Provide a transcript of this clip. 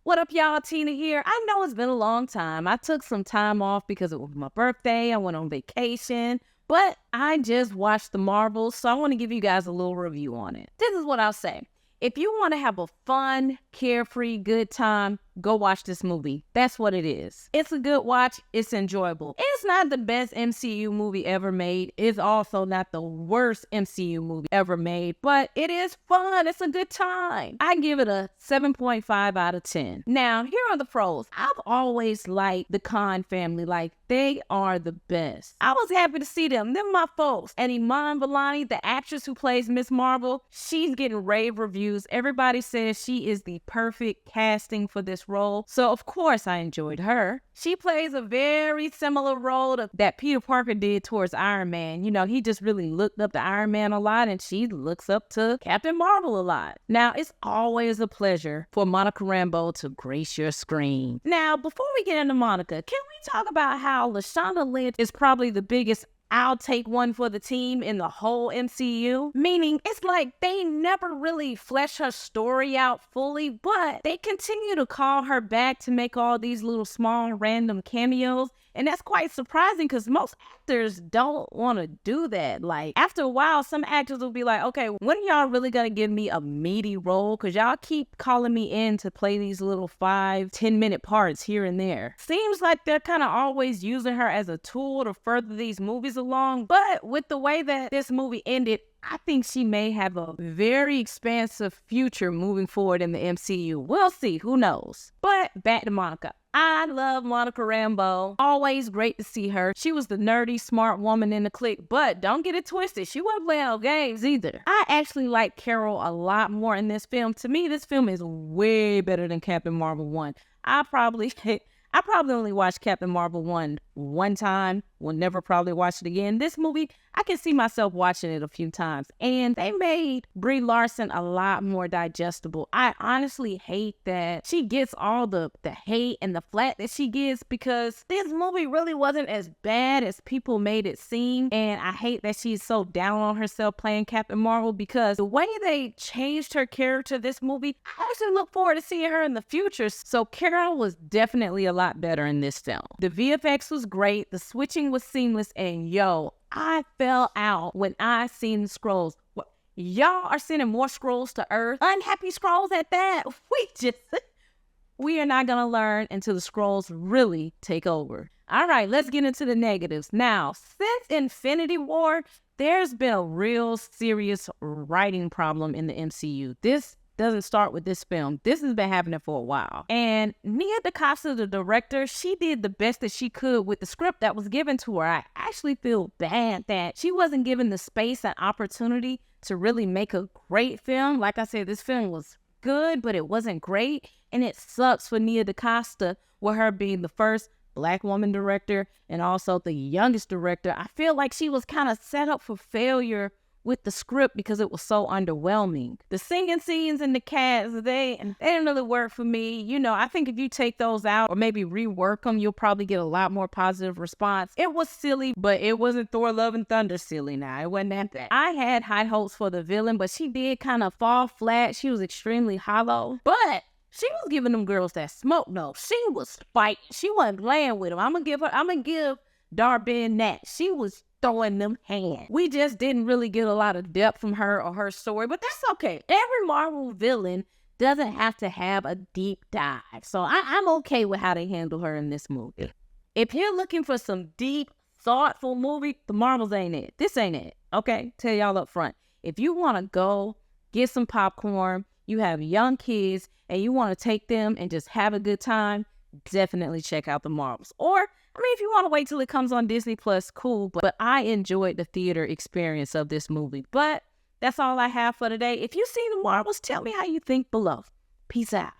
What up, y'all? Tina here. I know it's been a long time. I took some time off because it was my birthday. I went on vacation, but I just watched the Marvels, so I want to give you guys a little review on it. This is what I'll say. If you want to have a fun, carefree, good time, go watch this movie. That's what it is. It's a good watch. It's enjoyable. It's not the best MCU movie ever made. It's also not the worst MCU movie ever made, but it is fun. It's a good time. I give it a 7.5 out of 10. Now, here are the pros. I've always liked the Khan family. Like, they are the best. I was happy to see them. They're my folks. And Iman Vellani, the actress who plays Miss Marvel, she's getting rave reviews. Everybody says she is the perfect casting for this role. So, of course, I enjoyed her. She plays a very similar role that Peter Parker did towards Iron Man. You know, he just really looked up to Iron Man a lot, and she looks up to Captain Marvel a lot. Now, it's always a pleasure for Monica Rambeau to grace your screen. Now, before we get into Monica, can we talk about how Lashana Lynch is probably the biggest I'll take one for the team in the whole MCU? Meaning, it's like they never really flesh her story out fully, but they continue to call her back to make all these little small random cameos. And that's quite surprising because most actors don't want to do that. Like, after a while, some actors will be like, okay, when are y'all really going to give me a meaty role? Because y'all keep calling me in to play these little 5-10-minute parts here and there. Seems like they're kind of always using her as a tool to further these movies along. But with the way that this movie ended, I think she may have a very expansive future moving forward in the MCU. We'll see. Who knows? But back to Monica. I love Monica Rambeau. Always great to see her. She was the nerdy, smart woman in the clique, but don't get it twisted. She wasn't playing no games either. I actually like Carol a lot more in this film. To me, this film is way better than Captain Marvel 1. I probably only watched Captain Marvel 1 one time. Will never probably watch it again. This movie, I can see myself watching it a few times. And they made Brie Larson a lot more digestible. I honestly hate that she gets all the hate and the flack that she gets because this movie really wasn't as bad as people made it seem. And I hate that she's so down on herself playing Captain Marvel because the way they changed her character this movie, I actually look forward to seeing her in the future. So Carol was definitely a lot better in this film. The VFX was great. The switching was seamless, and yo, I fell out when I seen the scrolls. What? Y'all are sending more scrolls to Earth? Unhappy scrolls at that? We are not gonna learn until the scrolls really take over. All right, let's get into the negatives. Now, since Infinity War, there's been a real serious writing problem in the MCU. This doesn't start with this film. This has been happening for a while. And Nia DaCosta, the director, she did the best that she could with the script that was given to her. I actually feel bad that she wasn't given the space and opportunity to really make a great film. Like I said, this film was good, but it wasn't great. And it sucks for Nia DaCosta with her being the first Black woman director and also the youngest director. I feel like she was kind of set up for failure with the script because it was so underwhelming. The singing scenes and the cast, they didn't really work for me. You know, I think if you take those out or maybe rework them, you'll probably get a lot more positive response. It was silly, but it wasn't Thor Love and Thunder silly now. It wasn't that bad. I had high hopes for the villain, but she did kind of fall flat. She was extremely hollow, but she was giving them girls that smoke though. She was fighting. She wasn't playing with them. I'm gonna give Dar-Benn that. She was throwing them hands. We just didn't really get a lot of depth from her or her story, but that's okay. Every Marvel villain doesn't have to have a deep dive. So I'm okay with how they handle her in this movie. If you're looking for some deep, thoughtful movie, the Marvels ain't it. This ain't it. Okay? Tell y'all up front. If you want to go get some popcorn, you have young kids, and you want to take them and just have a good time, definitely check out the Marvels. Or, I mean, if you want to wait till it comes on Disney Plus, cool. But I enjoyed the theater experience of this movie. But that's all I have for today. If you've seen the Marvels, tell me how you think below. Peace out.